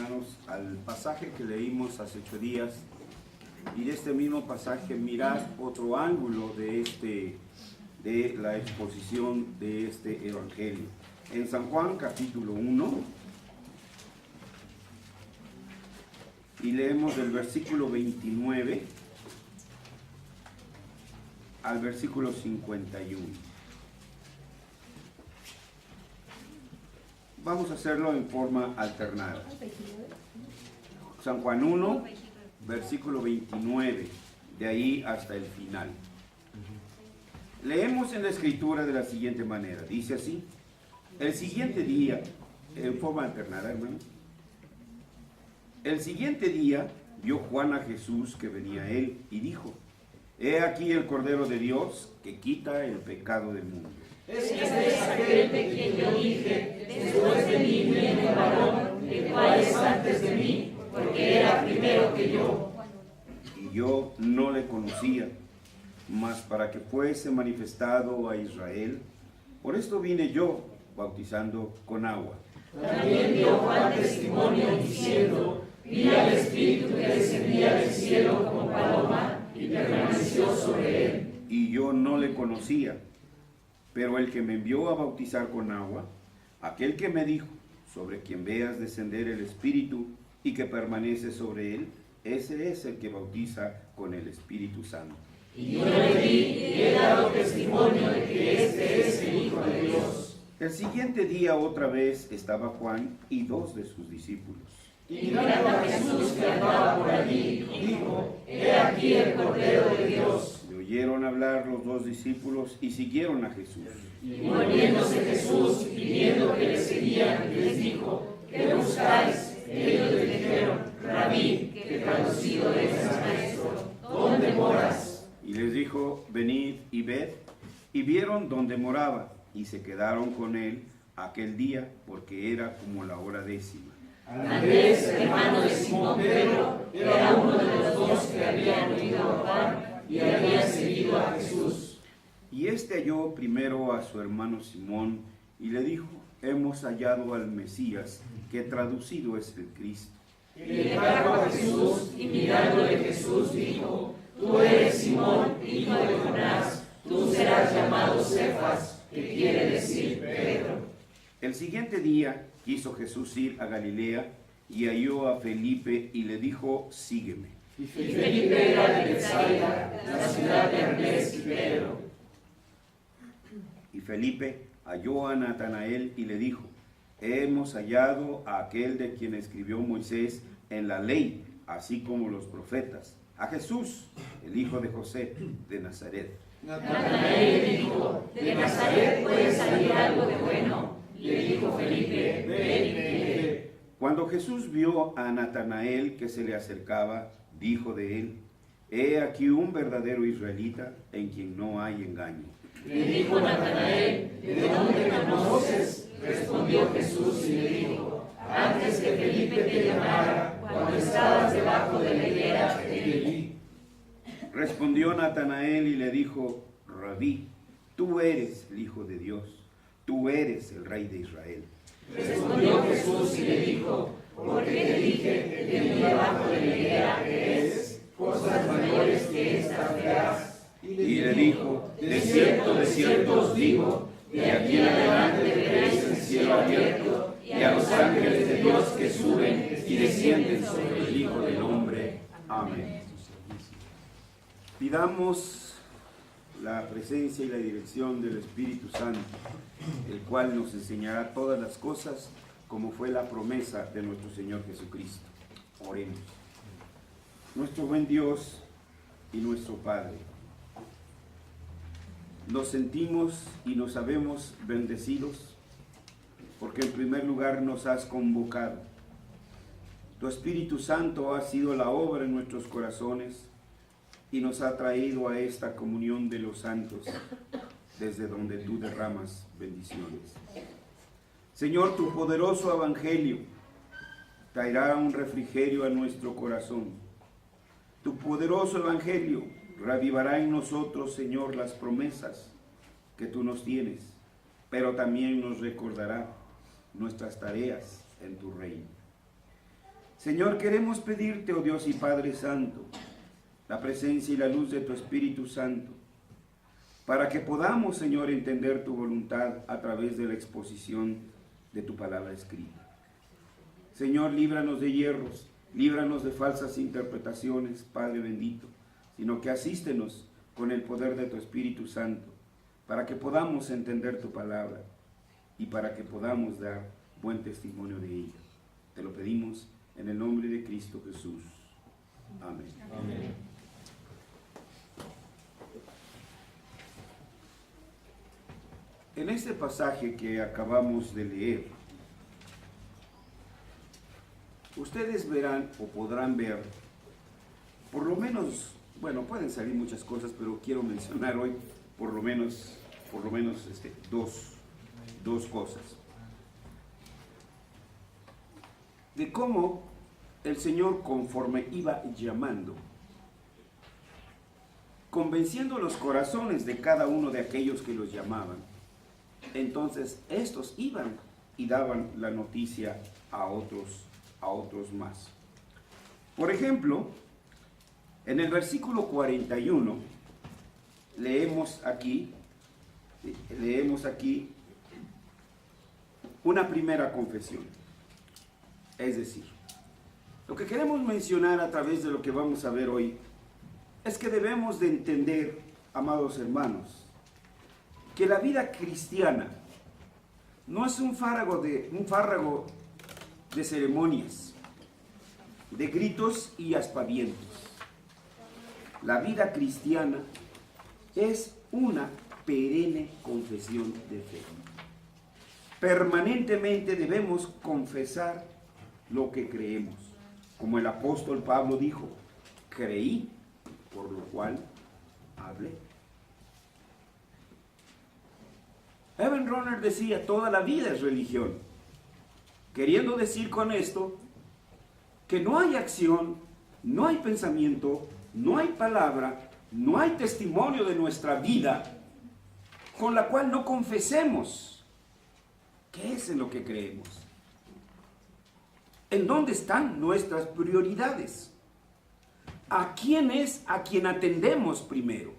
hermanos, al pasaje que leímos hace 8 días, y de este mismo pasaje mirar otro ángulo de la exposición de este evangelio. En San Juan capítulo 1, y leemos del versículo 29 al versículo 51. Vamos a hacerlo en forma alternada. San Juan 1, versículo 29, de ahí hasta el final. Leemos en la escritura de la siguiente manera, dice así: el siguiente día, en forma alternada, hermano. El siguiente día vio Juan a Jesús que venía a él y dijo: he aquí el Cordero de Dios que quita el pecado del mundo. Este es aquel de quien yo dije: después de mí viene un varón, el cual es antes de mí, porque era primero que yo. Y yo no le conocía, mas para que fuese manifestado a Israel, por esto vine yo bautizando con agua. También dio Juan testimonio diciendo: vi al Espíritu que descendía del cielo como paloma y permaneció sobre él. Y yo no le conocía, pero el que me envió a bautizar con agua, aquel que me dijo: sobre quien veas descender el Espíritu y que permanece sobre él, ese es el que bautiza con el Espíritu Santo. Y yo le vi y he dado testimonio de que este es el Hijo de Dios. El siguiente día otra vez estaba Juan y 2 de sus discípulos. Y mirando a Jesús que andaba por allí, dijo: he aquí el Cordero de Dios. Le oyeron hablar los 2 discípulos y siguieron a Jesús. Y volviéndose Jesús y viendo que le seguían, les dijo: ¿qué buscáis? Ellos le dijeron: Rabí, que traducido es maestro, ¿dónde moras? Y les dijo: venid y ved. Y vieron donde moraba, y se quedaron con él aquel día, porque era como la hora 10:00. Andrés, hermano de Simón Pedro, era uno de los 2 que habían oído a Juan y habían seguido a Jesús. Y este halló primero a su hermano Simón y le dijo: hemos hallado al Mesías, que traducido es el Cristo. Y le trajo a Jesús, y mirándole Jesús dijo: tú eres Simón, hijo de Jonás, tú serás llamado Cefas, que quiere decir Pedro. El siguiente día quiso Jesús ir a Galilea y halló a Felipe y le dijo: sígueme. Y Felipe era de Bethsaida, la ciudad de Andrés y Pedro. Y Felipe halló a Natanael y le dijo: hemos hallado a aquel de quien escribió Moisés en la ley, así como los profetas, a Jesús, el hijo de José, de Nazaret. Natanael le dijo: ¿de Nazaret puede salir algo de bueno? Le dijo Felipe: ven y ve. Cuando Jesús vio a Natanael que se le acercaba, dijo de él: he aquí un verdadero israelita en quien no hay engaño. Le dijo Natanael: ¿de dónde me conoces? Respondió Jesús y le dijo: antes que Felipe te llamara, cuando estabas debajo de la higuera, te vi. Respondió Natanael y le dijo: Rabí, tú eres el Hijo de Dios, tú eres el Rey de Israel. Respondió Jesús y le dijo: porque te dije que de debajo de la higuera eres, cosas mayores que estas verás. Y le dijo: de cierto os digo, de aquí en adelante veréis el cielo abierto y a los ángeles de Dios que suben y descienden sobre el Hijo del Hombre. Amén. Pidamos la presencia y la dirección del Espíritu Santo, el cual nos enseñará todas las cosas, como fue la promesa de nuestro Señor Jesucristo. Oremos. Nuestro buen Dios y nuestro Padre, nos sentimos y nos sabemos bendecidos, porque en primer lugar nos has convocado. Tu Espíritu Santo ha sido la obra en nuestros corazones y nos ha traído a esta comunión de los santos, desde donde tú derramas bendiciones. Señor, tu poderoso evangelio traerá un refrigerio a nuestro corazón. Tu poderoso evangelio reavivará en nosotros, Señor, las promesas que tú nos tienes, pero también nos recordará nuestras tareas en tu reino. Señor, queremos pedirte, oh Dios y Padre Santo, la presencia y la luz de tu Espíritu Santo, para que podamos, Señor, entender tu voluntad a través de la exposición de tu palabra escrita. Señor, líbranos de hierros, líbranos de falsas interpretaciones, Padre bendito, sino que asístenos con el poder de tu Espíritu Santo, para que podamos entender tu palabra y para que podamos dar buen testimonio de ella. Te lo pedimos en el nombre de Cristo Jesús. Amén. Amén. En este pasaje que acabamos de leer, ustedes verán o podrán ver, por lo menos, bueno, pueden salir muchas cosas, pero quiero mencionar hoy por lo menos dos cosas. De cómo el Señor, conforme iba llamando, convenciendo los corazones de cada uno de aquellos que los llamaban, entonces estos iban y daban la noticia a otros más. Por ejemplo, en el versículo 41 leemos aquí una primera confesión. Es decir, lo que queremos mencionar a través de lo que vamos a ver hoy es que debemos de entender, amados hermanos, que la vida cristiana no es un fárrago de ceremonias, de gritos y aspavientos. La vida cristiana es una perenne confesión de fe. Permanentemente debemos confesar lo que creemos. Como el apóstol Pablo dijo, creí, por lo cual hablé. Evan Roner decía, toda la vida es religión, queriendo decir con esto que no hay acción, no hay pensamiento, no hay palabra, no hay testimonio de nuestra vida con la cual no confesemos qué es en lo que creemos. ¿En dónde están nuestras prioridades? ¿A quién es a quien atendemos primero?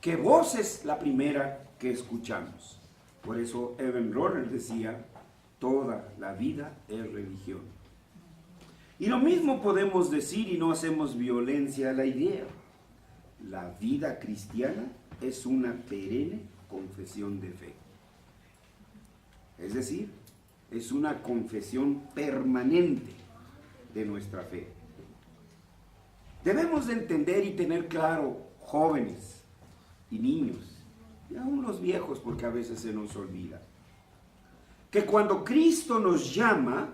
¿Qué voz es la primera que escuchamos? Por eso Evan Roller decía, toda la vida es religión. Y lo mismo podemos decir, y no hacemos violencia a la idea. La vida cristiana es una perenne confesión de fe. Es decir, es una confesión permanente de nuestra fe. Debemos de entender y tener claro, jóvenes y niños, y aún los viejos, porque a veces se nos olvida, que cuando Cristo nos llama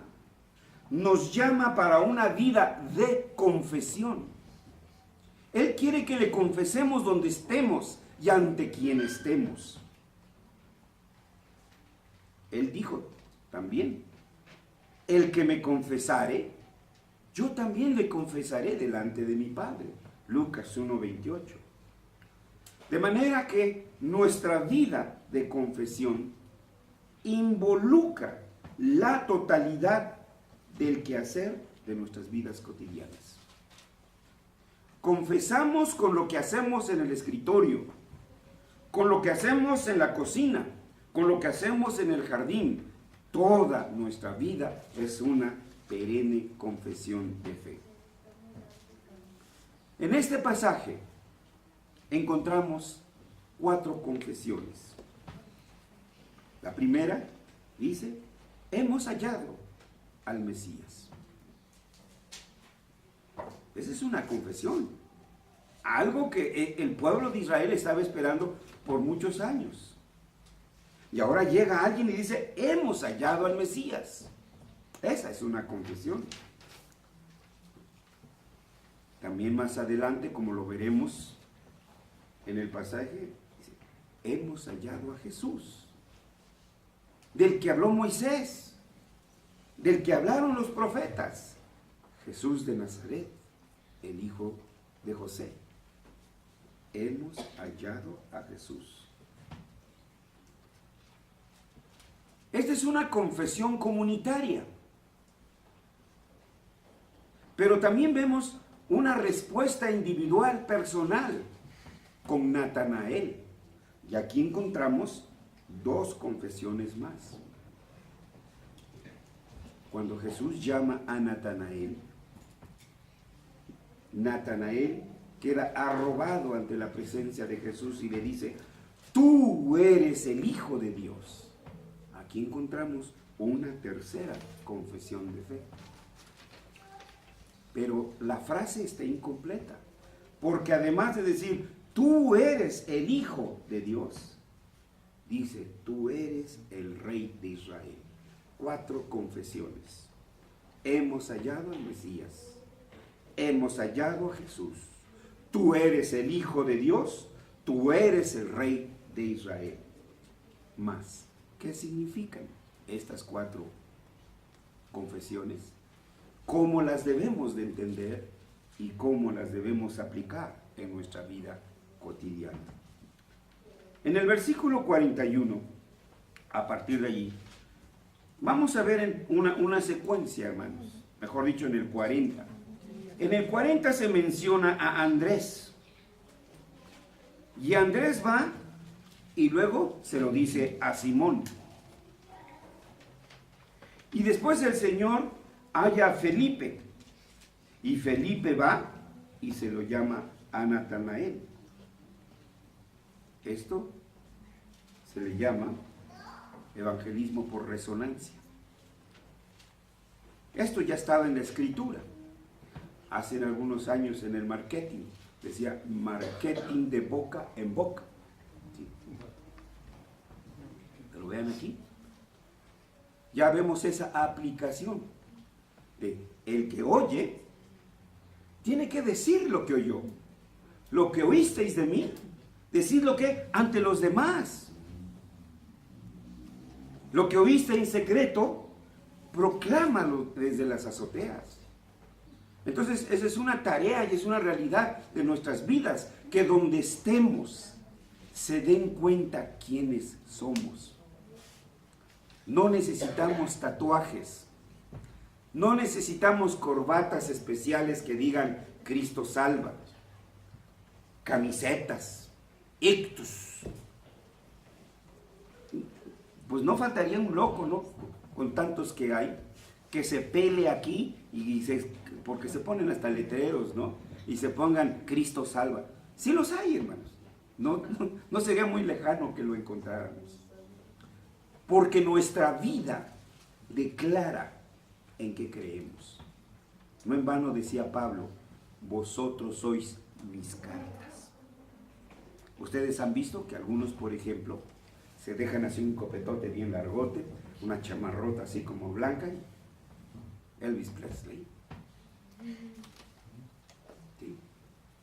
para una vida de confesión. Él quiere que le confesemos donde estemos y ante quien estemos. Él dijo también, el que me confesare, yo también le confesaré delante de mi Padre. Lucas 1:28. De manera que nuestra vida de confesión involucra la totalidad del quehacer de nuestras vidas cotidianas. Confesamos con lo que hacemos en el escritorio, con lo que hacemos en la cocina, con lo que hacemos en el jardín. Toda nuestra vida es una perenne confesión de fe. En este pasaje encontramos 4 confesiones. La primera dice, hemos hallado al Mesías. Esa es una confesión. Algo que el pueblo de Israel estaba esperando por muchos años. Y ahora llega alguien y dice, hemos hallado al Mesías. Esa es una confesión. También más adelante, como lo veremos en el pasaje, dice, hemos hallado a Jesús, del que habló Moisés, del que hablaron los profetas, Jesús de Nazaret, el hijo de José. Hemos hallado a Jesús. Esta es una confesión comunitaria. Pero también vemos una respuesta individual, personal, con Natanael. Y aquí encontramos dos confesiones más. Cuando Jesús llama a Natanael, Natanael queda arrobado ante la presencia de Jesús y le dice: tú eres el Hijo de Dios. Aquí encontramos una tercera confesión de fe. Pero la frase está incompleta, porque además de decir tú eres el Hijo de Dios, dice tú eres el Rey de Israel. 4 confesiones. Hemos hallado al Mesías, hemos hallado a Jesús, tú eres el Hijo de Dios, tú eres el Rey de Israel. Más, ¿qué significan estas 4 confesiones? ¿Cómo las debemos de entender y cómo las debemos aplicar en nuestra vida cotidiana? En el versículo 41, a partir de allí, vamos a ver una secuencia, hermanos. Mejor dicho, en el 40. En el 40 se menciona a Andrés. Y Andrés va y luego se lo dice a Simón. Y después el Señor halla a Felipe. Y Felipe va y se lo llama a Natanael. Esto se le llama evangelismo por resonancia. Esto ya estaba en la escritura. Hace algunos años en el marketing. Decía marketing de boca en boca. ¿Sí? ¿Lo vean aquí? Ya vemos esa aplicación de el que oye tiene que decir lo que oyó. Lo que oísteis de mí, decirlo que ante los demás. Lo que oíste en secreto, proclámalo desde las azoteas. Entonces, esa es una tarea y es una realidad de nuestras vidas, que donde estemos se den cuenta quiénes somos. No necesitamos tatuajes, no necesitamos corbatas especiales que digan Cristo salva, camisetas, ictus. Pues no faltaría un loco, ¿no? Con tantos que hay, que se pele aquí porque se ponen hasta letreros, ¿no? Y se pongan Cristo salva. Sí los hay, hermanos. No sería muy lejano que lo encontráramos. Porque nuestra vida declara en qué creemos. No en vano decía Pablo, vosotros sois mis cartas. Ustedes han visto que algunos, por ejemplo, se dejan así un copetote bien largote, una chamarrota así como blanca, Elvis Presley. ¿Sí?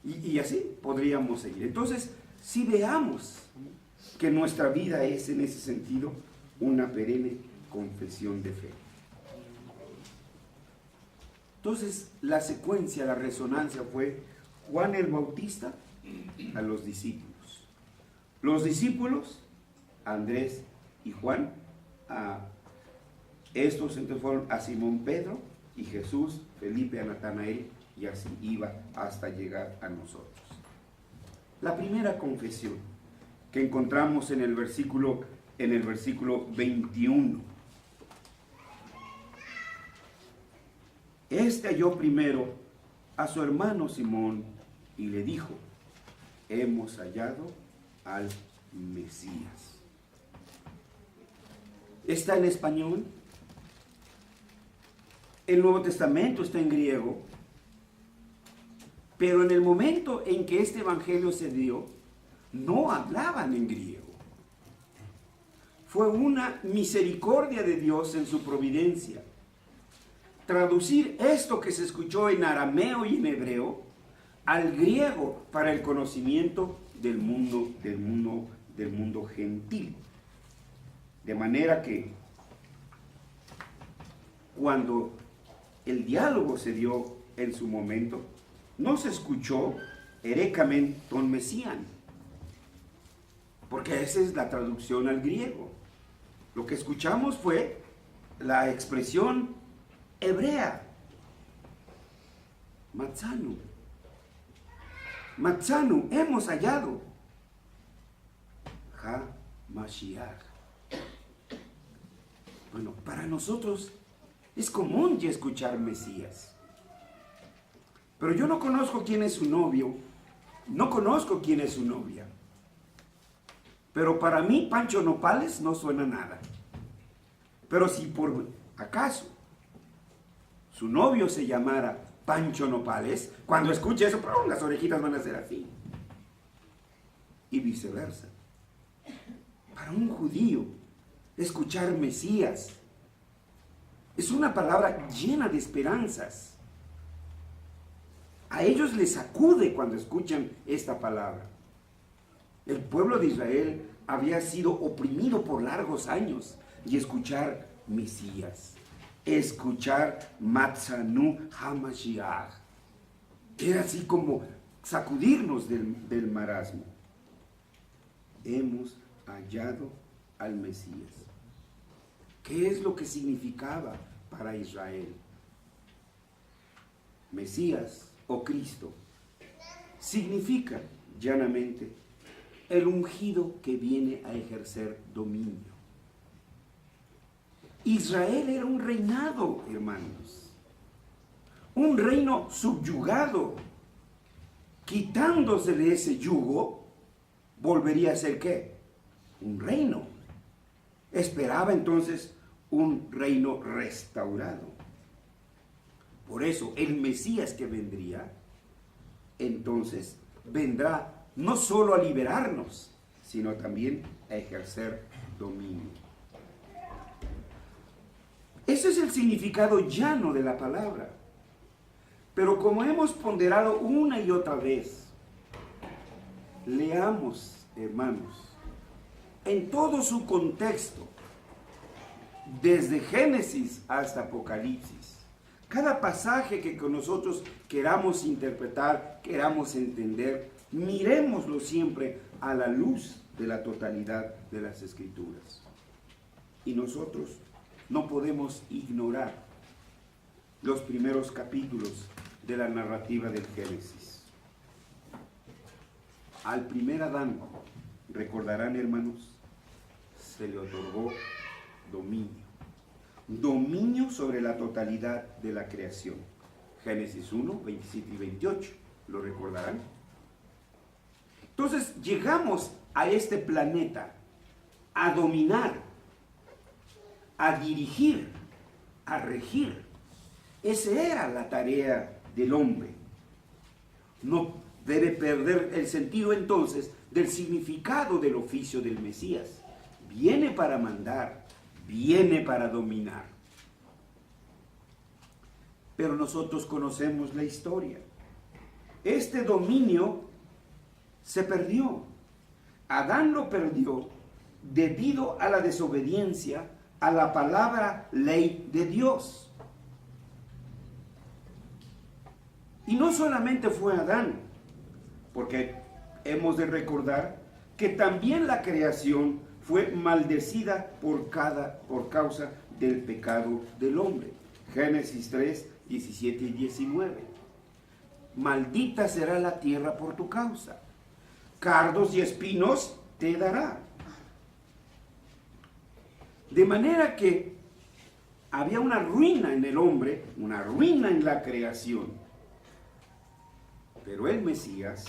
Y así podríamos seguir. Entonces, si veamos que nuestra vida es en ese sentido una perenne confesión de fe. Entonces, la secuencia, la resonancia fue Juan el Bautista a los discípulos. Los discípulos, Andrés y Juan, estos entonces fueron a Simón Pedro y Jesús, Felipe, a Natanael, y así iba hasta llegar a nosotros. La primera confesión que encontramos en el versículo 21. Este halló primero a su hermano Simón y le dijo, hemos hallado al Mesías. Está en español, el Nuevo Testamento está en griego, pero en el momento en que este evangelio se dio, no hablaban en griego. Fue una misericordia de Dios en su providencia traducir esto que se escuchó en arameo y en hebreo al griego para el conocimiento del mundo gentil. De manera que cuando el diálogo se dio en su momento, no se escuchó erekamen ton mesian, porque esa es la traducción al griego. Lo que escuchamos fue la expresión hebrea. Matzanu. Matzanu, hemos hallado. Ha-Mashiach. Bueno, para nosotros es común ya escuchar Mesías. Pero yo no conozco quién es su novio, no conozco quién es su novia. Pero para mí Pancho Nopales no suena nada. Pero si por acaso su novio se llamara Pancho Nopales, cuando escuche eso, las orejitas van a ser así. Y viceversa. Para un judío, escuchar Mesías es una palabra llena de esperanzas. A ellos les sacude cuando escuchan esta palabra. El pueblo de Israel había sido oprimido por largos años y escuchar Mesías, escuchar Matzanu HaMashiach, era así como sacudirnos del marasmo. Hemos hallado al Mesías. ¿Qué es lo que significaba para Israel? Mesías o Cristo significa llanamente el ungido que viene a ejercer dominio. Israel era un reinado, hermanos, un reino subyugado. Quitándose de ese yugo, volvería a ser ¿qué? Un reino. Esperaba entonces un reino restaurado. Por eso el Mesías que vendría, entonces vendrá no solo a liberarnos, sino también a ejercer dominio. Ese es el significado llano de la palabra. Pero como hemos ponderado una y otra vez, leamos, hermanos, en todo su contexto, desde Génesis hasta Apocalipsis. Cada pasaje que con nosotros queramos interpretar, queramos entender, miremoslo siempre a la luz de la totalidad de las Escrituras. Y nosotros no podemos ignorar los primeros capítulos de la narrativa del Génesis. Al primer Adán, recordarán, hermanos, se le otorgó dominio. Dominio sobre la totalidad de la creación. Génesis 1, 27 y 28, ¿lo recordarán? Entonces llegamos a este planeta a dominar, a dirigir, a regir. Esa era la tarea del hombre. No debe perder el sentido entonces del significado del oficio del Mesías. Viene para mandar, viene para dominar. Pero nosotros conocemos la historia. Este dominio se perdió. Adán lo perdió debido a la desobediencia a la palabra ley de Dios. Y no solamente fue Adán, porque hemos de recordar que también la creación fue maldecida por causa del pecado del hombre. Génesis 3, 17 y 19. Maldita será la tierra por tu causa. Cardos y espinos te dará. De manera que había una ruina en el hombre, una ruina en la creación. Pero el Mesías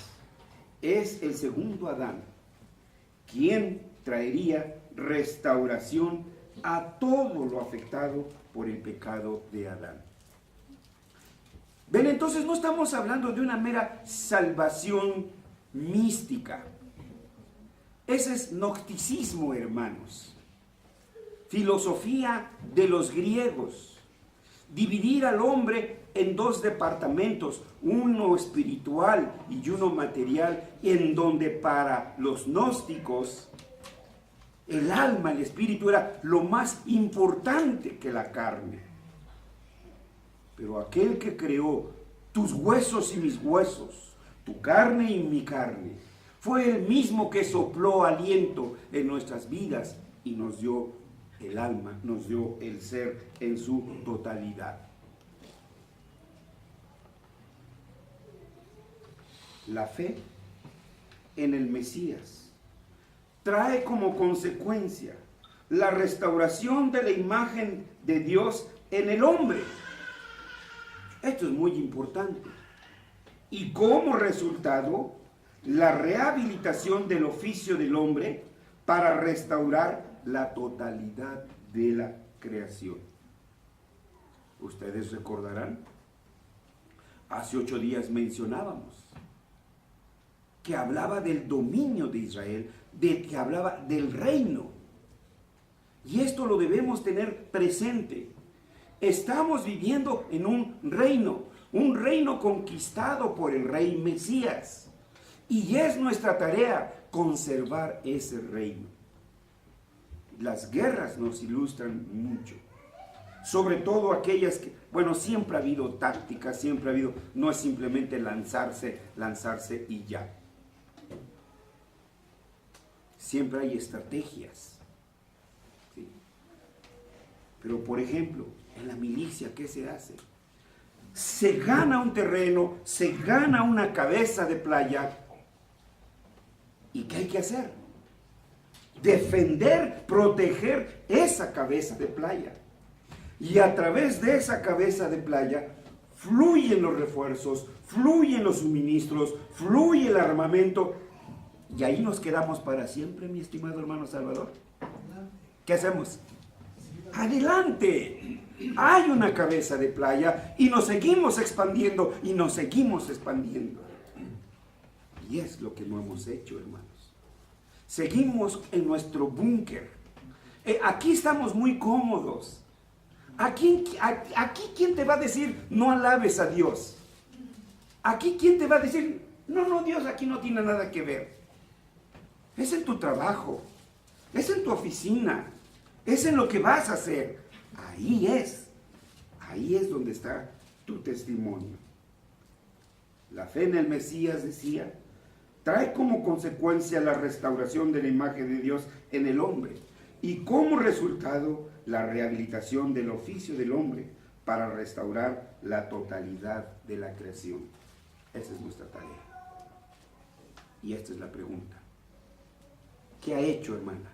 es el segundo Adán, quien traería restauración a todo lo afectado por el pecado de Adán. Ven, entonces no estamos hablando de una mera salvación mística. Ese es gnosticismo, hermanos. Filosofía de los griegos. Dividir al hombre en dos departamentos, uno espiritual y uno material, en donde para los gnósticos el alma, el espíritu era lo más importante que la carne. Pero aquel que creó tus huesos y mis huesos, tu carne y mi carne, fue el mismo que sopló aliento en nuestras vidas y nos dio el alma, nos dio el ser en su totalidad. La fe en el Mesías trae como consecuencia la restauración de la imagen de Dios en el hombre. Esto es muy importante. Y como resultado, la rehabilitación del oficio del hombre para restaurar la totalidad de la creación. Ustedes recordarán, hace 8 días mencionábamos que hablaba del dominio de Israel, que hablaba del reino. Y esto lo debemos tener presente. Estamos viviendo en un reino conquistado por el rey Mesías. Y es nuestra tarea conservar ese reino. Las guerras nos ilustran mucho. Sobre todo aquellas que, bueno, siempre ha habido tácticas, siempre ha habido, no es simplemente lanzarse y ya. Siempre hay estrategias. ¿Sí? Pero, por ejemplo, en la milicia, ¿qué se hace? Se gana un terreno, se gana una cabeza de playa. ¿Y qué hay que hacer? Defender, proteger esa cabeza de playa. Y a través de esa cabeza de playa fluyen los refuerzos, fluyen los suministros, fluye el armamento. Y ahí nos quedamos para siempre, mi estimado hermano Salvador. ¿Qué hacemos? ¡Adelante! Hay una cabeza de playa y nos seguimos expandiendo y nos seguimos expandiendo. Y es lo que no hemos hecho, hermanos. Seguimos en nuestro búnker. Aquí estamos muy cómodos. Aquí, ¿quién te va a decir no alabes a Dios? Aquí, ¿quién te va a decir no, Dios aquí no tiene nada que ver? Es en tu trabajo, es en tu oficina, es en lo que vas a hacer. Ahí es donde está tu testimonio. La fe en el Mesías, decía, trae como consecuencia la restauración de la imagen de Dios en el hombre y como resultado la rehabilitación del oficio del hombre para restaurar la totalidad de la creación. Esa es nuestra tarea. Y esta es la pregunta. ¿Qué ha hecho, hermana?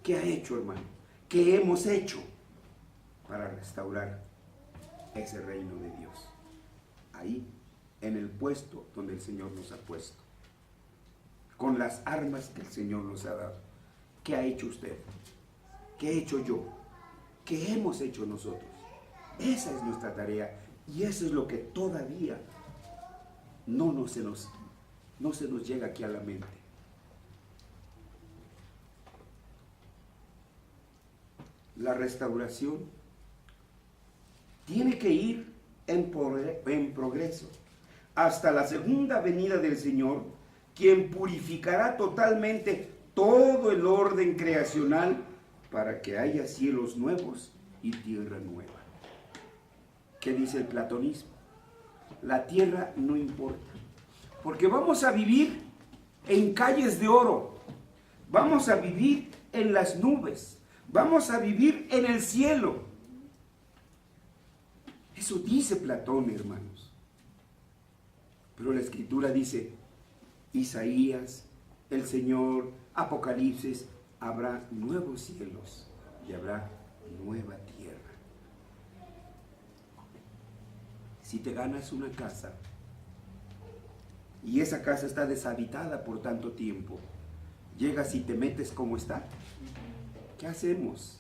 ¿Qué ha hecho, hermano? ¿Qué hemos hecho para restaurar ese reino de Dios? Ahí, en el puesto donde el Señor nos ha puesto. Con las armas que el Señor nos ha dado. ¿Qué ha hecho usted? ¿Qué he hecho yo? ¿Qué hemos hecho nosotros? Esa es nuestra tarea y eso es lo que todavía no se nos llega aquí a la mente. La restauración tiene que ir en progreso hasta la segunda venida del Señor, quien purificará totalmente todo el orden creacional para que haya cielos nuevos y tierra nueva. ¿Qué dice el platonismo? La tierra no importa, porque vamos a vivir en calles de oro, vamos a vivir en las nubes, vamos a vivir en el cielo. Eso dice Platón, hermanos. Pero la Escritura dice, Isaías, el Señor, Apocalipsis, habrá nuevos cielos y habrá nueva tierra. Si te ganas una casa y esa casa está deshabitada por tanto tiempo, llegas y te metes como está, ¿qué hacemos?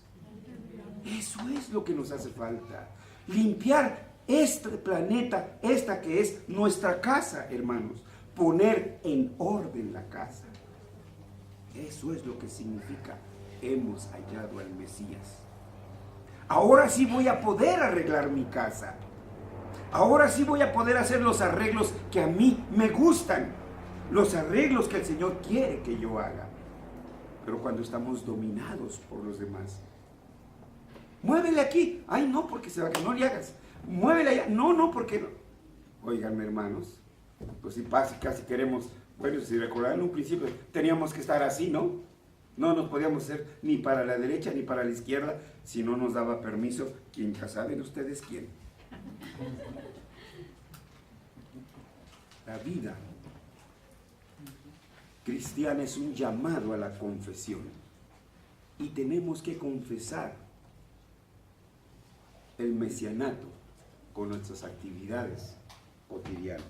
Eso es lo que nos hace falta. Limpiar este planeta, esta que es nuestra casa, hermanos. Poner en orden la casa. Eso es lo que significa hemos hallado al Mesías. Ahora sí voy a poder arreglar mi casa. Ahora sí voy a poder hacer los arreglos que a mí me gustan. Los arreglos que el Señor quiere que yo haga. Pero cuando estamos dominados por los demás. Muévele aquí. Ay, no, porque se va, que no le hagas. Muévele allá. No, porque no. Oigan, hermanos, pues si casi queremos, bueno, si recordarán en un principio, teníamos que estar así, ¿no? No nos podíamos hacer ni para la derecha ni para la izquierda, si no nos daba permiso, quien ya saben ustedes quién. La vida cristiana es un llamado a la confesión. Y tenemos que confesar el mesianato con nuestras actividades cotidianas.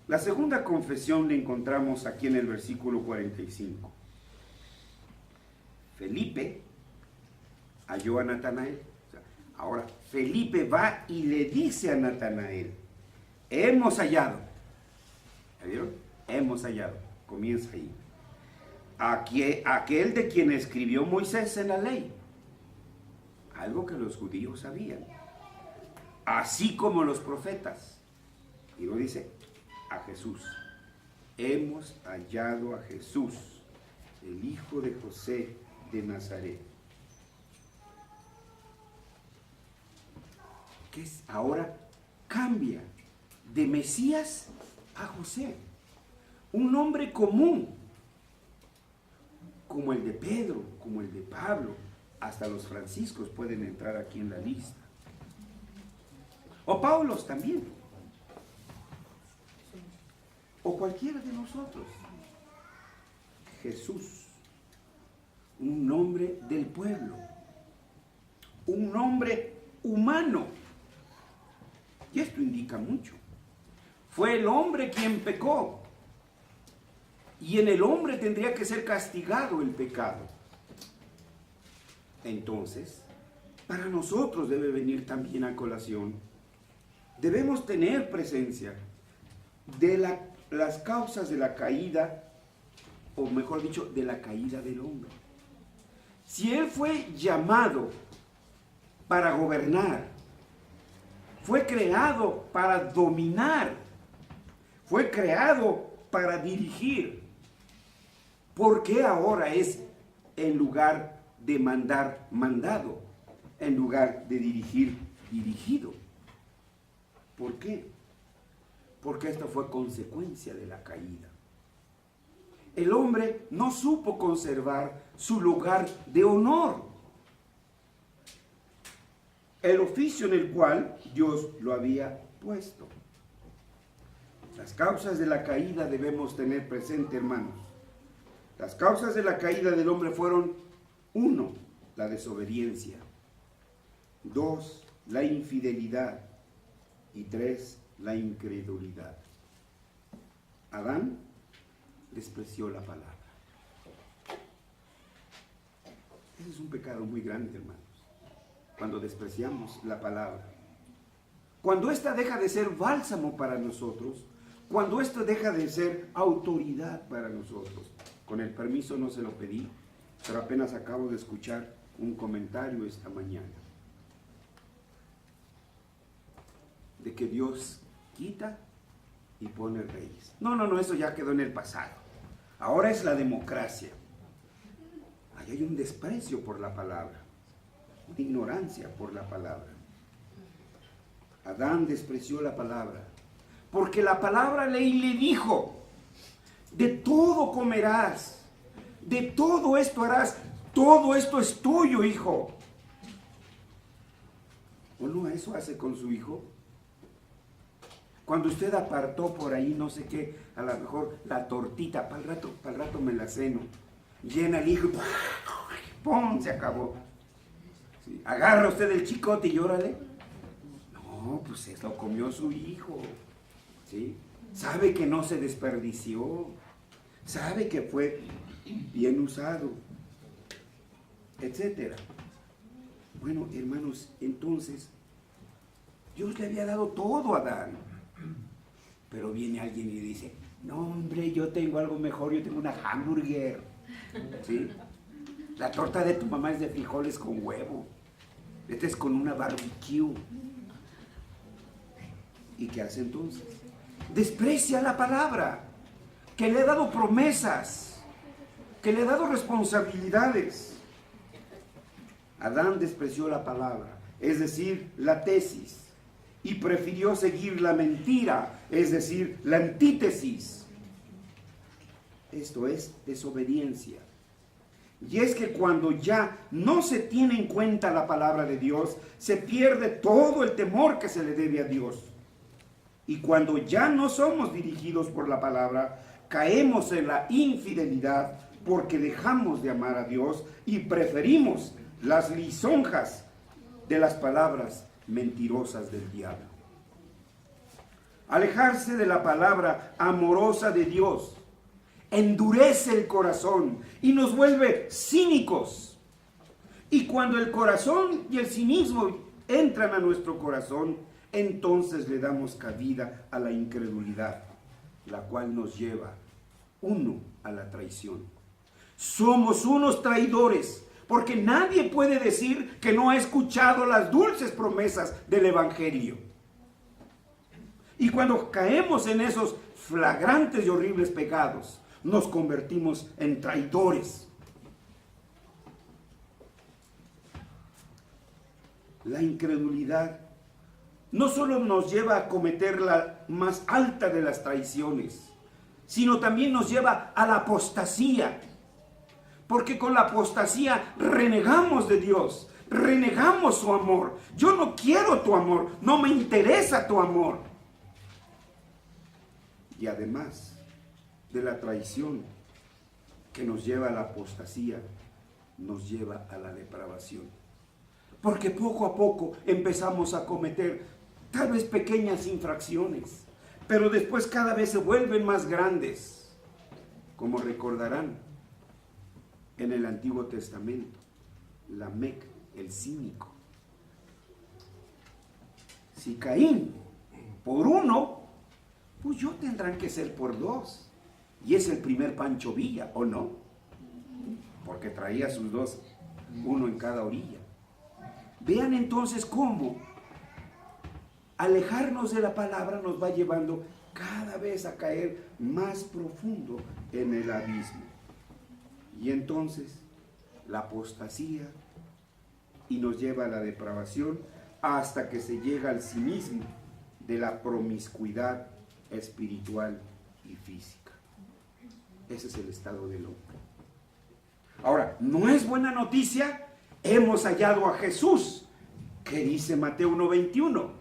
La segunda confesión la encontramos aquí en el versículo 45. Felipe halló a Natanael. Ahora, Felipe va y le dice a Natanael, hemos hallado. ¿Ya vieron? Hemos hallado. Comienza ahí. Aquel de quien escribió Moisés en la ley. Algo que los judíos sabían. Así como los profetas. Y lo dice, a Jesús. Hemos hallado a Jesús, el hijo de José de Nazaret. Que ahora cambia de Mesías a José. Un nombre común, como el de Pedro, como el de Pablo. Hasta los franciscos pueden entrar aquí en la lista. O Paulos también. O cualquiera de nosotros. Jesús. Un nombre del pueblo. Un nombre humano. Y esto indica mucho. Fue el hombre quien pecó. Y en el hombre tendría que ser castigado el pecado. Entonces, para nosotros debe venir también a colación. Debemos tener presencia de las causas de la caída, o mejor dicho, de la caída del hombre. Si él fue llamado para gobernar, fue creado para dominar, fue creado para dirigir, ¿por qué ahora es en lugar de mandar, mandado, en lugar de dirigir, dirigido? ¿Por qué? Porque esto fue consecuencia de la caída. El hombre no supo conservar su lugar de honor, el oficio en el cual Dios lo había puesto. Las causas de la caída debemos tener presente, hermanos. Las causas de la caída del hombre fueron: 1, la desobediencia; 2, la infidelidad; y 3, la incredulidad. Adán despreció la palabra. Ese es un pecado muy grande, hermanos, cuando despreciamos la palabra. Cuando ésta deja de ser bálsamo para nosotros, cuando esto deja de ser autoridad para nosotros. Con el permiso, no se lo pedí, pero apenas acabo de escuchar un comentario esta mañana de que Dios quita y pone reyes. No, eso ya quedó en el pasado. Ahora es la democracia. Ahí hay un desprecio por la palabra, una ignorancia por la palabra. Adán despreció la palabra, porque la palabra ley le dijo: de todo comerás, de todo esto harás, todo esto es tuyo, hijo. ¿O no eso hace con su hijo? Cuando usted apartó por ahí, no sé qué, a lo mejor la tortita, para el rato me la ceno, llena el hijo, ¡pum!, se acabó. ¿Sí? Agarra usted el chicote y llórale. No, pues se lo comió su hijo. ¿Sí? Sabe que no se desperdició, sabe que fue bien usado, etcétera. Bueno, hermanos, entonces Dios le había dado todo a Adán, pero viene alguien y dice: no, hombre, yo tengo algo mejor, yo tengo una hamburger, ¿sí? La torta de tu mamá es de frijoles con huevo, esta es con una barbecue. ¿Y qué hace entonces? Desprecia la palabra, que le ha dado promesas, que le ha dado responsabilidades. Adán despreció la palabra, es decir, la tesis, y prefirió seguir la mentira, es decir, la antítesis. Esto es desobediencia. Y es que cuando ya no se tiene en cuenta la palabra de Dios, se pierde todo el temor que se le debe a Dios. Y cuando ya no somos dirigidos por la palabra, caemos en la infidelidad porque dejamos de amar a Dios y preferimos las lisonjas de las palabras mentirosas del diablo. Alejarse de la palabra amorosa de Dios endurece el corazón y nos vuelve cínicos. Y cuando el corazón y el cinismo entran a nuestro corazón, entonces le damos cabida a la incredulidad, la cual nos lleva a la traición. Somos unos traidores, porque nadie puede decir que no ha escuchado las dulces promesas del Evangelio. Y cuando caemos en esos flagrantes y horribles pecados, nos convertimos en traidores. La incredulidad no solo nos lleva a cometer la más alta de las traiciones, sino también nos lleva a la apostasía. Porque con la apostasía renegamos de Dios, renegamos su amor. Yo no quiero tu amor, no me interesa tu amor. Y además de la traición que nos lleva a la apostasía, nos lleva a la depravación. Porque poco a poco empezamos a cometer tal vez pequeñas infracciones, pero después cada vez se vuelven más grandes. Como recordarán, en el Antiguo Testamento, Lamec, el cínico. Si Caín por 1, pues yo tendrán que ser por 2. Y es el primer Pancho Villa, ¿o no? Porque traía sus 2, uno en cada orilla. Vean entonces cómo alejarnos de la palabra nos va llevando cada vez a caer más profundo en el abismo. Y entonces la apostasía y nos lleva a la depravación hasta que se llega al cinismo de la promiscuidad espiritual y física. Ese es el estado del hombre. Ahora, ¿no es buena noticia? Hemos hallado a Jesús, que dice Mateo 1:21,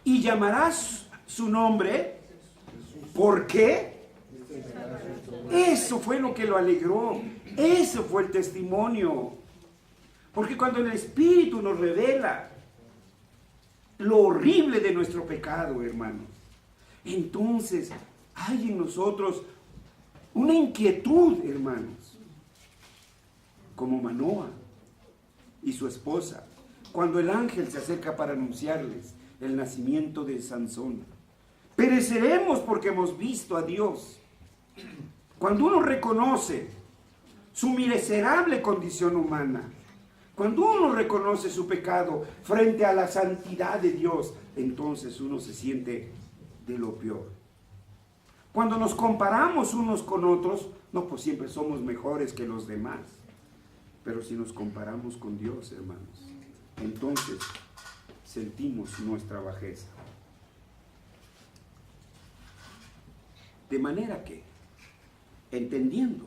y llamarás su nombre. ¿Por qué? Eso fue lo que lo alegró. Eso fue el testimonio. Porque cuando el Espíritu nos revela lo horrible de nuestro pecado, hermanos, entonces hay en nosotros una inquietud, hermanos, como Manoa y su esposa, cuando el ángel se acerca para anunciarles el nacimiento de Sansón. Pereceremos porque hemos visto a Dios. Cuando uno reconoce su miserable condición humana, cuando uno reconoce su pecado frente a la santidad de Dios, entonces uno se siente de lo peor. Cuando nos comparamos unos con otros, no, pues siempre somos mejores que los demás. Pero si nos comparamos con Dios, hermanos, entonces sentimos nuestra bajeza. De manera que, entendiendo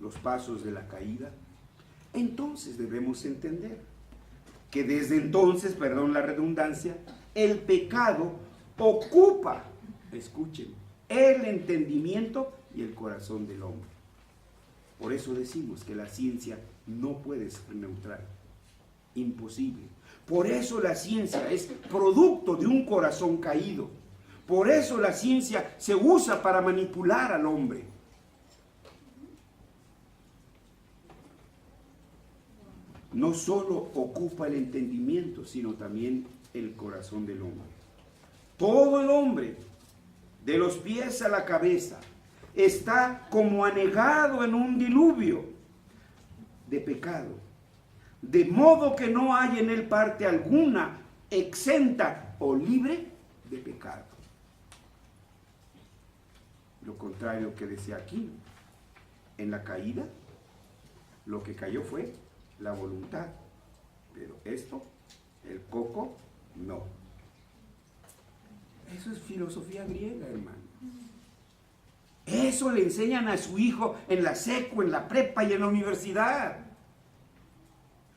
los pasos de la caída, entonces debemos entender que desde entonces, perdón la redundancia, el pecado ocupa, escuchen, el entendimiento y el corazón del hombre. Por eso decimos que la ciencia no puede ser neutral, imposible. Por eso la ciencia es producto de un corazón caído. Por eso la ciencia se usa para manipular al hombre. No solo ocupa el entendimiento, sino también el corazón del hombre. Todo el hombre, de los pies a la cabeza, está como anegado en un diluvio de pecado, de modo que no hay en él parte alguna exenta o libre de pecado. Lo contrario que decía aquí, en la caída, lo que cayó fue la voluntad, pero esto, el coco, no. Eso es filosofía griega, hermano. Eso le enseñan a su hijo en la seco, en la prepa y en la universidad.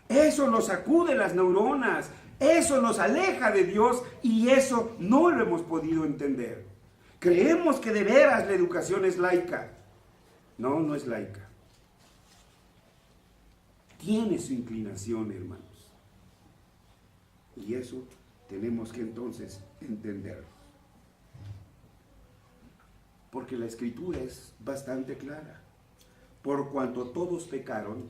Eso nos sacude las neuronas, eso nos aleja de Dios y eso no lo hemos podido entender. Creemos que de veras la educación es laica. No, no es laica. Tiene su inclinación, hermanos. Y eso tenemos que entonces entenderlo. Porque la Escritura es bastante clara. Por cuanto todos pecaron,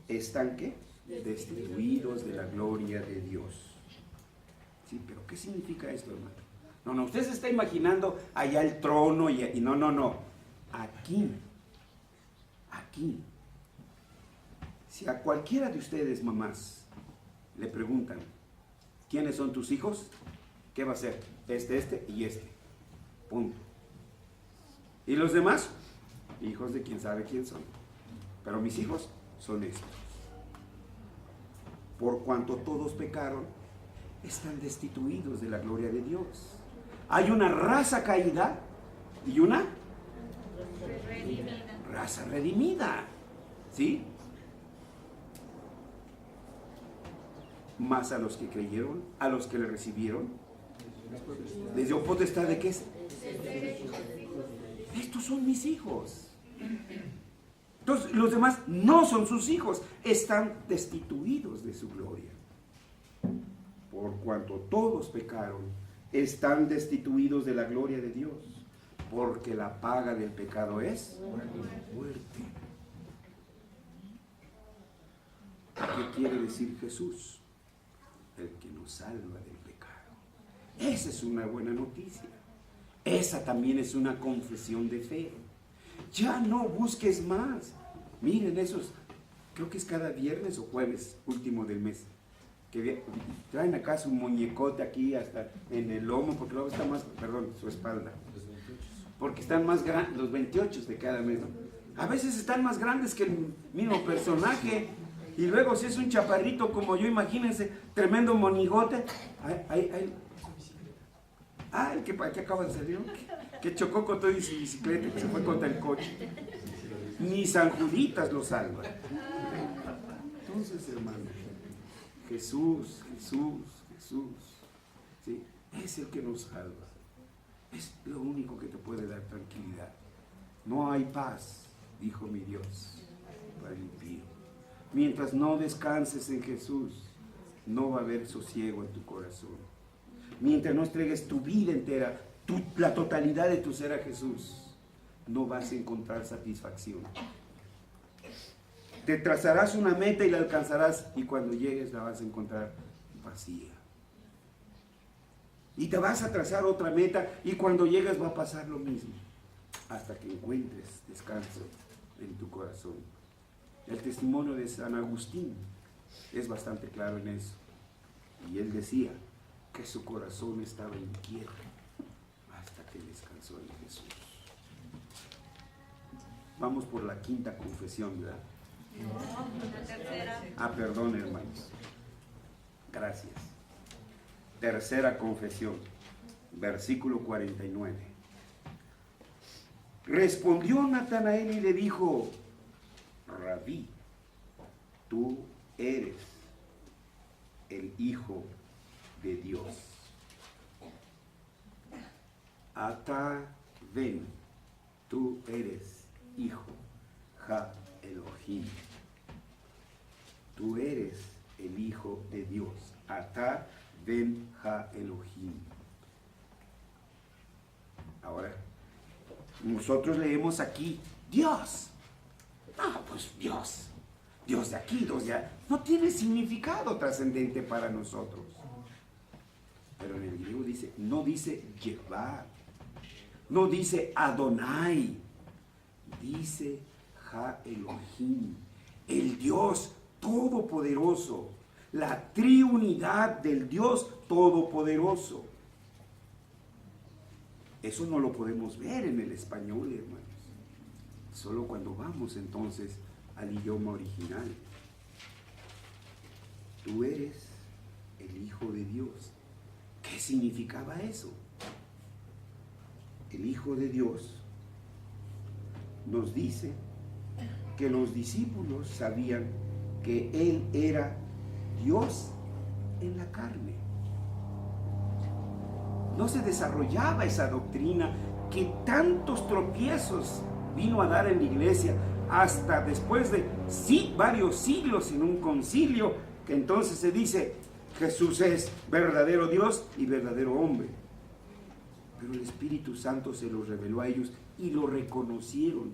están ¿qué? Destituidos de la gloria de Dios. Sí, pero ¿qué significa esto, hermano? No, usted se está imaginando allá el trono y no. Aquí. Si a cualquiera de ustedes, mamás, le preguntan, ¿quiénes son tus hijos? ¿Qué va a ser? Este y este. Punto. ¿Y los demás? Hijos de quién sabe quién son. Pero mis hijos son estos. Por cuanto todos pecaron, están destituidos de la gloria de Dios. Hay una raza caída y una raza redimida. ¿Sí? Más a los que creyeron, a los que le recibieron, les dio potestad de qué. Estos son mis hijos. Entonces los demás no son sus hijos, están destituidos de su gloria. Por cuanto todos pecaron, están destituidos de la gloria de Dios, porque la paga del pecado es muerte. ¿Qué quiere decir Jesús? El que nos salva del pecado. Esa es una buena noticia. Esa también es una confesión de fe. Ya no busques más. Miren esos, creo que es cada viernes o jueves último del mes, que traen acá su muñecote aquí hasta en el lomo, porque luego está más, su espalda. Porque están más grandes, los 28 de cada mes, ¿no? A veces están más grandes que el mismo personaje. Y luego si es un chaparrito como yo, imagínense, tremendo monigote. El que acaba de salir, ¿no? Que chocó con todo y su bicicleta, que se fue contra el coche. Ni San Juditas lo salva. Entonces, hermano, Jesús, ¿sí? Es el que nos salva. Es lo único que te puede dar tranquilidad. No hay paz, dijo mi Dios, para el impío. Mientras no descanses en Jesús, no va a haber sosiego en tu corazón. Mientras no entregues tu vida entera, la totalidad de tu ser a Jesús, no vas a encontrar satisfacción. Te trazarás una meta y la alcanzarás, y cuando llegues la vas a encontrar vacía. Y te vas a trazar otra meta, y cuando llegues va a pasar lo mismo, hasta que encuentres descanso en tu corazón. El testimonio de San Agustín es bastante claro en eso. Y él decía que su corazón estaba inquieto hasta que descansó en Jesús. Vamos por la quinta confesión, ¿verdad? Perdón, hermanos. Gracias. Tercera confesión, versículo 49. Respondió Natanael y le dijo: Rabí, tú eres el Hijo de Dios. Ata ven, tú eres Hijo, Ha Elohim. Tú eres el Hijo de Dios. Ata ven Ha Elohim. Ahora, nosotros leemos aquí Dios. Pues Dios de aquí, Dios de allá, no tiene significado trascendente para nosotros. Pero en el griego dice, no dice Jehová, no dice Adonai, dice Ha Elohim, el Dios todopoderoso, la triunidad del Dios todopoderoso. Eso no lo podemos ver en el español, hermanos. Solo cuando vamos entonces al idioma original. Tú eres el Hijo de Dios. ¿Qué significaba eso? El Hijo de Dios nos dice que los discípulos sabían que Él era Dios en la carne. no se desarrollaba esa doctrina que tantos tropiezos vino a dar en la iglesia hasta después de varios siglos en un concilio, que entonces se dice Jesús es verdadero Dios y verdadero hombre. Pero el Espíritu Santo se lo reveló a ellos y lo reconocieron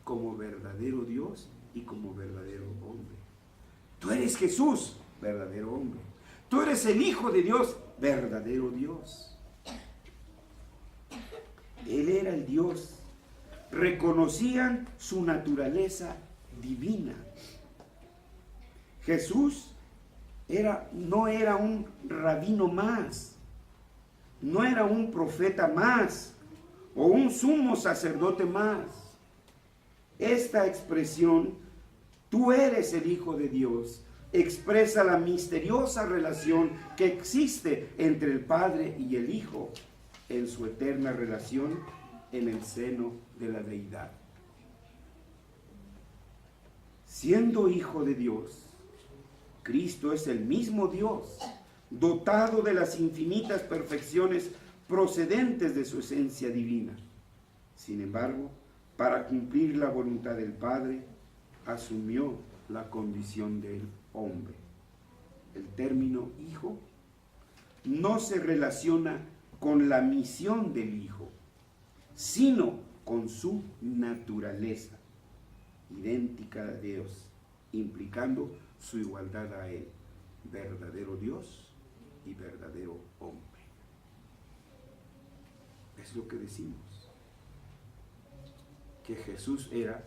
como verdadero Dios y como verdadero hombre. Tú eres Jesús, verdadero hombre. Tú eres el Hijo de Dios, verdadero Dios. Él era el Dios. Reconocían su naturaleza divina. Jesús no era un rabino más, no era un profeta más o un sumo sacerdote más. Esta expresión, tú eres el Hijo de Dios, expresa la misteriosa relación que existe entre el Padre y el Hijo en su eterna relación en el seno de la deidad. Siendo Hijo de Dios, Cristo es el mismo Dios, dotado de las infinitas perfecciones procedentes de su esencia divina. Sin embargo, para cumplir la voluntad del Padre, asumió la condición del hombre. El término hijo no se relaciona con la misión del Hijo, sino con su naturaleza, idéntica a Dios, implicando su igualdad a Él, verdadero Dios y verdadero hombre. Es lo que decimos, que Jesús era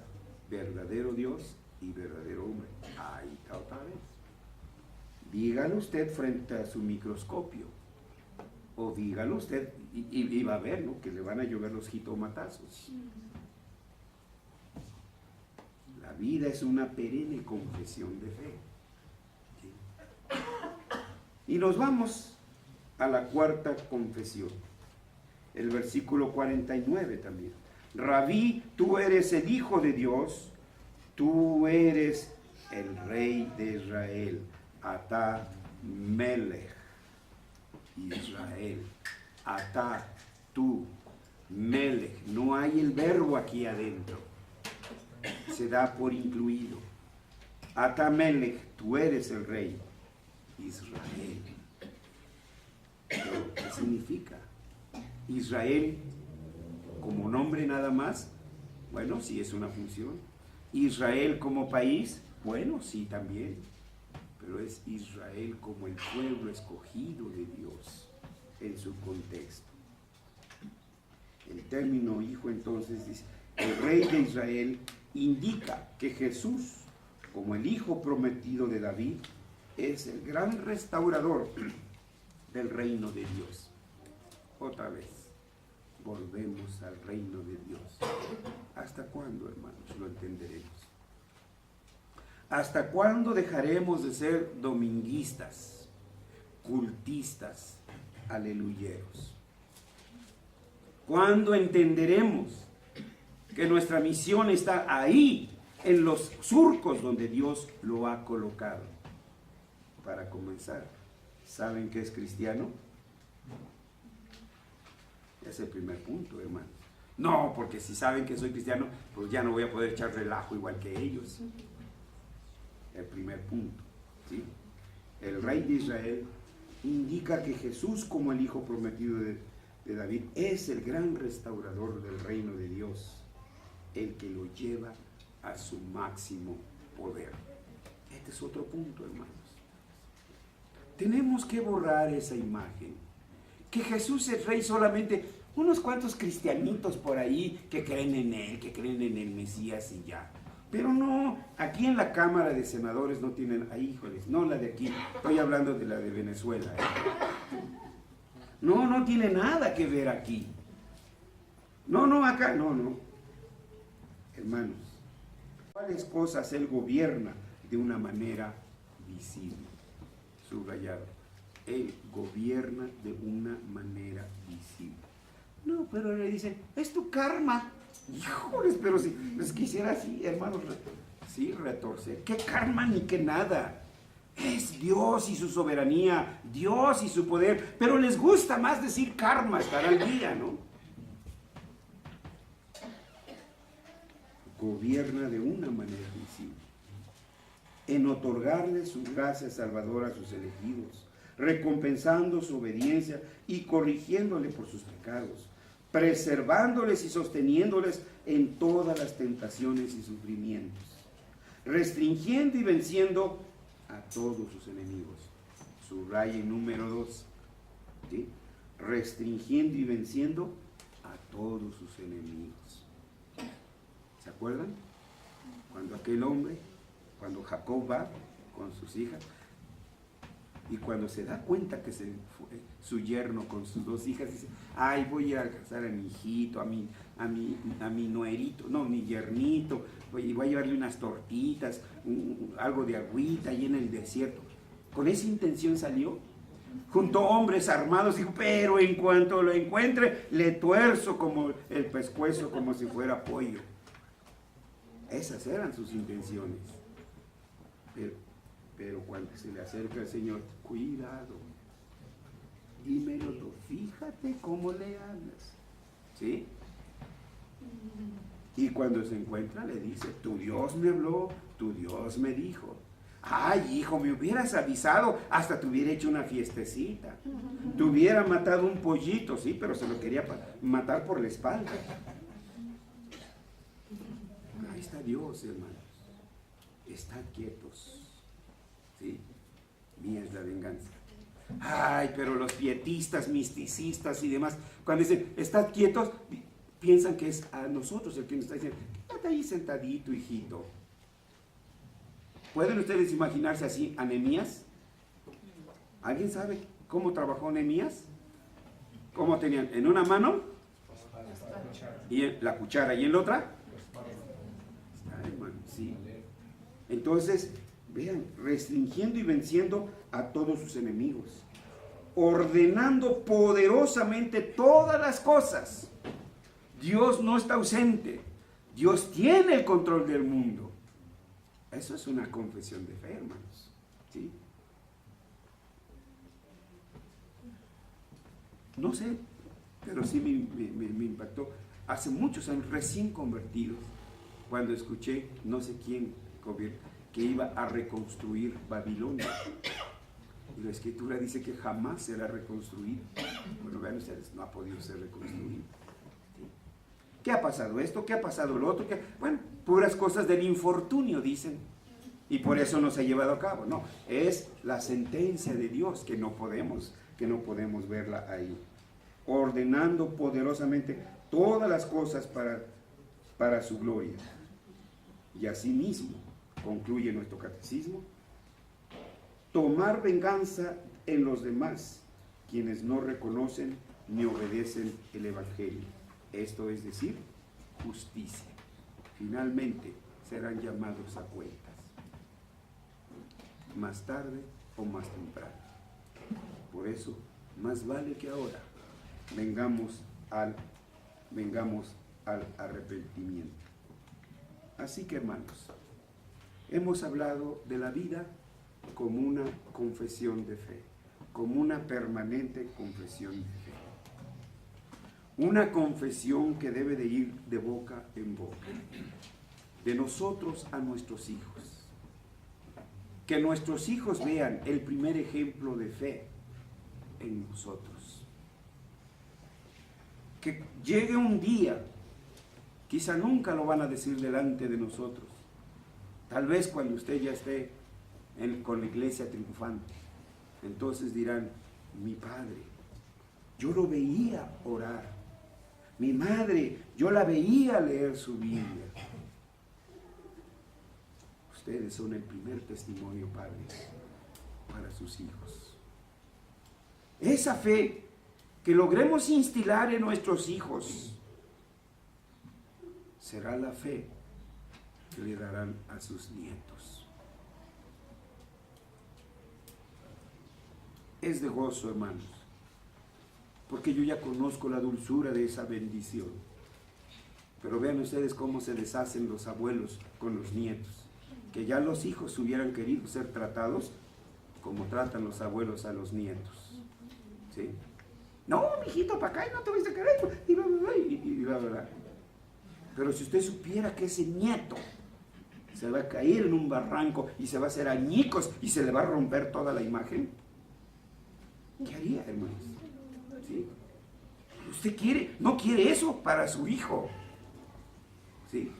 verdadero Dios y verdadero hombre. Ahí está otra vez. Dígalo usted frente a su microscopio, o dígalo usted y va a ver, ¿no?, que le van a llover los jitomatazos. La vida es una perenne confesión de fe. ¿Sí? Y nos vamos a la cuarta confesión, el versículo 49 también. Rabí, tú eres el Hijo de Dios, tú eres el Rey de Israel, Atá Melech, Israel, Atá, tú, Melech. No hay el verbo aquí adentro, se da por incluido. Atá Melech, tú eres el Rey, Israel. ¿Pero qué significa? Israel como nombre nada más, bueno, sí es una función. Israel como país, bueno, sí también, pero es Israel como el pueblo escogido de Dios en su contexto. El término hijo entonces dice, el Rey de Israel indica que Jesús, como el hijo prometido de David, es el gran restaurador del reino de Dios. Otra vez, volvemos al reino de Dios. ¿Hasta cuándo, hermanos, lo entenderemos? ¿Hasta cuándo dejaremos de ser dominguistas, cultistas, aleluyeros? ¿Cuándo entenderemos que nuestra misión está ahí, en los surcos donde Dios lo ha colocado? Para comenzar, ¿saben qué es cristiano? Es el primer punto, hermanos. No, porque si saben que soy cristiano, pues ya no voy a poder echar relajo igual que ellos. El primer punto, ¿sí? El Rey de Israel indica que Jesús, como el hijo prometido de David, es el gran restaurador del reino de Dios, el que lo lleva a su máximo poder. Este es otro punto, hermanos. Tenemos que borrar esa imagen, que Jesús es Rey solamente unos cuantos cristianitos por ahí que creen en Él, que creen en el Mesías y ya. Pero no, aquí en la Cámara de Senadores no tienen, ay, híjoles, no la de aquí, estoy hablando de la de Venezuela. No tiene nada que ver aquí. Acá, no. Hermanos, ¿cuáles cosas Él gobierna de una manera visible? Subrayado. Él gobierna de una manera visible. No, pero le dicen, es tu karma. Híjoles, pero si les quisiera así, hermanos, sí, retorcer. ¿Qué karma ni qué nada? Es Dios y su soberanía, Dios y su poder, pero les gusta más decir karma, estar al día, ¿no? Gobierna de una manera visible, en otorgarles su gracia salvadora a sus elegidos, recompensando su obediencia y corrigiéndole por sus pecados, preservándoles y sosteniéndoles en todas las tentaciones y sufrimientos, restringiendo y venciendo a todos sus enemigos. Subraya en número 2, ¿sí? Restringiendo y venciendo a todos sus enemigos. ¿Se acuerdan? Cuando aquel hombre, cuando Jacob va con sus hijas, y cuando se da cuenta que se fue su yerno con sus 2 hijas, dice, ay, voy a ir a casar a mi hijito, a mi nuerito, no, mi yernito, voy a llevarle unas tortitas, algo de agüita ahí en el desierto. Con esa intención salió, juntó hombres armados, dijo, pero en cuanto lo encuentre, le tuerzo como el pescuezo, como si fuera pollo. Esas eran sus intenciones. Pero cuando se le acerca al Señor, cuidado, dímelo tú, fíjate cómo le hablas, ¿sí? Y cuando se encuentra le dice, tu Dios me habló, tu Dios me dijo. Ay, hijo, me hubieras avisado, hasta te hubiera hecho una fiestecita. Te hubiera matado un pollito, sí, pero se lo quería matar por la espalda. Ahí está Dios, hermanos. Están quietos. ¿Sí? Mía es la venganza. Ay, pero los pietistas, misticistas y demás, cuando dicen, estad quietos, piensan que es a nosotros el que nos está diciendo, quédate ahí sentadito, hijito. ¿Pueden ustedes imaginarse así a Nehemías? ¿Alguien sabe cómo trabajó Nehemías? ¿Cómo tenían? En una mano y la cuchara, y en la otra sí. Entonces, vean, restringiendo y venciendo a todos sus enemigos, ordenando poderosamente todas las cosas. Dios no está ausente, Dios tiene el control del mundo. Eso es una confesión de fe, hermanos, ¿sí? No sé, pero sí me impactó. Hace muchos años, recién convertidos, cuando escuché, no sé quién, que iba a reconstruir Babilonia. Y la Escritura dice que jamás será reconstruida. Bueno, vean ustedes, no ha podido ser reconstruido. ¿Sí? ¿Qué ha pasado esto? ¿Qué ha pasado lo otro? Bueno, puras cosas del infortunio, dicen. Y por eso no se ha llevado a cabo. No, es la sentencia de Dios que no podemos verla ahí. Ordenando poderosamente todas las cosas para su gloria. Y asimismo, concluye nuestro catecismo, tomar venganza en los demás, quienes no reconocen ni obedecen el Evangelio. Esto es decir, justicia. Finalmente serán llamados a cuentas, más tarde o más temprano. Por eso, más vale que ahora vengamos al arrepentimiento. Así que, hermanos, hemos hablado de la vida como una confesión de fe, como una permanente confesión de fe. Una confesión que debe de ir de boca en boca, de nosotros a nuestros hijos. Que nuestros hijos vean el primer ejemplo de fe en nosotros. Que llegue un día, quizá nunca lo van a decir delante de nosotros, tal vez cuando usted ya esté con la iglesia triunfante, entonces dirán, mi padre, yo lo veía orar, mi madre, yo la veía leer su Biblia. Ustedes son el primer testimonio, padres, para sus hijos. Esa fe que logremos instilar en nuestros hijos será la fe que le darán a sus nietos. Es de gozo, hermanos, porque yo ya conozco la dulzura de esa bendición. Pero vean ustedes cómo se deshacen los abuelos con los nietos, que ya los hijos hubieran querido ser tratados como tratan los abuelos a los nietos. ¿Sí? No, mijito, para acá y no te vas a querer. Y la verdad. Pero si usted supiera que ese nieto se va a caer en un barranco y se va a hacer añicos y se le va a romper toda la imagen, ¿qué haría, hermanos? ¿Sí? Usted no quiere eso para su hijo. ¿Sí?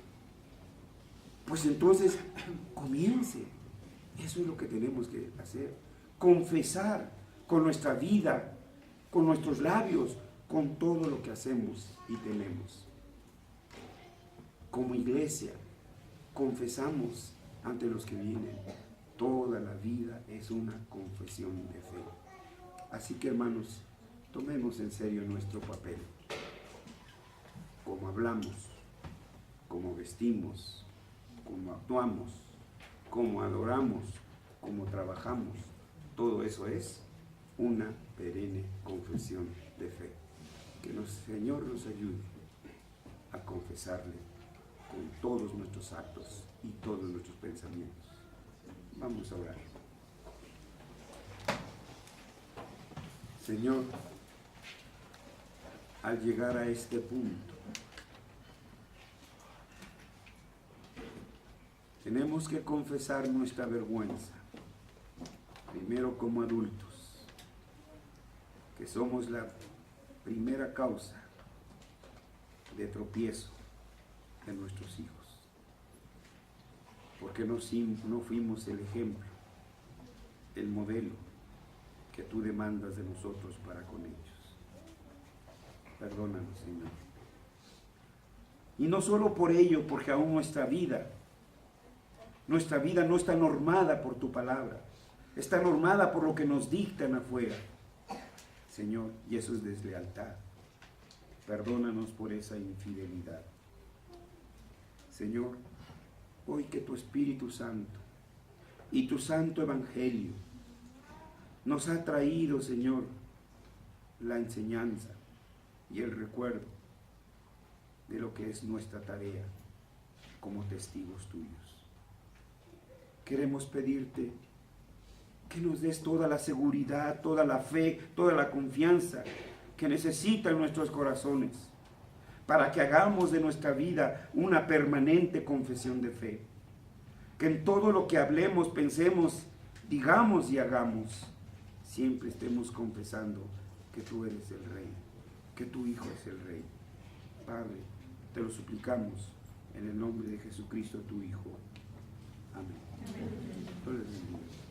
Pues entonces, comience. Eso es lo que tenemos que hacer. Confesar con nuestra vida, con nuestros labios, con todo lo que hacemos y tenemos. Como iglesia, confesamos ante los que vienen. Toda la vida es una confesión de fe. Así que, hermanos, tomemos en serio nuestro papel. Como hablamos, como vestimos, como actuamos, como adoramos, como trabajamos, todo eso es una perenne confesión de fe. Que el Señor nos ayude a confesarle con todos nuestros actos y todos nuestros pensamientos. Vamos a orar. Señor, al llegar a este punto, tenemos que confesar nuestra vergüenza, primero como adultos, que somos la primera causa de tropiezo de nuestros hijos, porque no fuimos el ejemplo, el modelo que tú demandas de nosotros para con ellos. Perdónanos, Señor. Y no solo por ello, porque aún nuestra vida no está normada por tu palabra, está normada por lo que nos dictan afuera, Señor, y eso es deslealtad. Perdónanos por esa infidelidad. Señor, hoy que tu Espíritu Santo y tu Santo Evangelio nos ha traído, Señor, la enseñanza y el recuerdo de lo que es nuestra tarea como testigos tuyos. Queremos pedirte que nos des toda la seguridad, toda la fe, toda la confianza que necesitan nuestros corazones para que hagamos de nuestra vida una permanente confesión de fe. Que en todo lo que hablemos, pensemos, digamos y hagamos, siempre estemos confesando que tú eres el Rey, que tu Hijo es el Rey. Padre, te lo suplicamos en el nombre de Jesucristo, tu Hijo. Amén. Amén.